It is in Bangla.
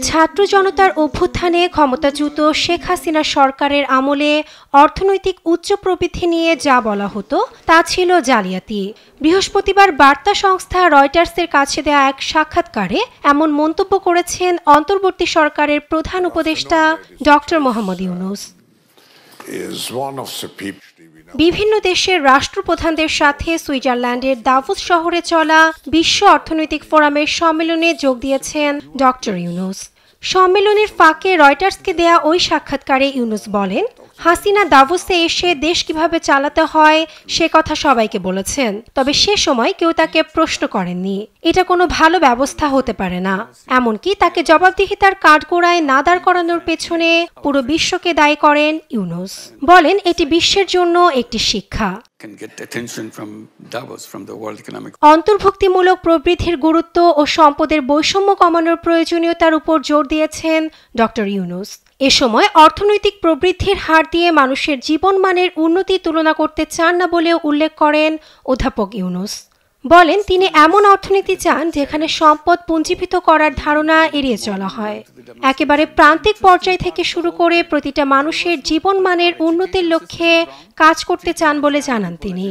ছাত্র জনতার অভ্যুত্থানে ক্ষমতাচ্যুত শেখ হাসিনা সরকারের আমলে অর্থনৈতিক উচ্চ প্রবৃদ্ধি নিয়ে যা বলা হতো তা ছিল জালিয়াতি। বৃহস্পতিবার বার্তা সংস্থা রয়টার্সের কাছে দেয়া এক সাক্ষাৎকারে এমন মন্তব্য করেছেন অন্তর্বর্তী সরকারের প্রধান উপদেষ্টা ডক্টর মোহাম্মদ ইউনূস। বিভিন্ন দেশের রাষ্ট্রপ্রধানদের সাথে সুইজারল্যান্ডের দাভোস শহরে চলা বিশ্ব অর্থনৈতিক ফোরামের সম্মেলনে যোগ দিয়েছেন ডক্টর ইউনূস। সম্মেলনের ফাঁকে রয়টার্সকে দেয়া ওই সাক্ষাৎকারে ইউনূস বলেন, হাসিনা দাভোসে এসে দেশ কিভাবে চালাতে হয় সে কথা সবাইকে বলেছেন, তবে সে সময় কেউ তাকে প্রশ্ন করেননি। এটা কোনো ভালো ব্যবস্থা হতে পারে না। এমনকি তাকে জবাবদিহিতার কাঠগড়ায় না দাঁড় করানোর পেছনে পুরো বিশ্বকে দায়ী করেন ইউনূস। বলেন, এটি বিশ্বের জন্য একটি শিক্ষা। অন্তর্ভুক্তিমূলক প্রবৃদ্ধির গুরুত্ব ও সম্পদের বৈষম্য কমানোর প্রয়োজনীয়তার উপর জোর দিয়েছেন ডক্টর ইউনূস। এ সময় অর্থনৈতিক প্রবৃদ্ধির হার দিয়ে মানুষের জীবনমানের উন্নতি তুলনা করতে চান না বলেও উল্লেখ করেন অধ্যাপক ইউনূস। বলেন, তিনি এমন অর্থনীতি চান যেখানে সম্পদ পুঞ্জীভূত করার ধারণা এড়িয়ে চলা হয়। একেবারে প্রান্তিক পর্যায় থেকে শুরু করে প্রতিটা মানুষের জীবনমানের উন্নতির লক্ষ্যে কাজ করতে চান বলে জানান তিনি।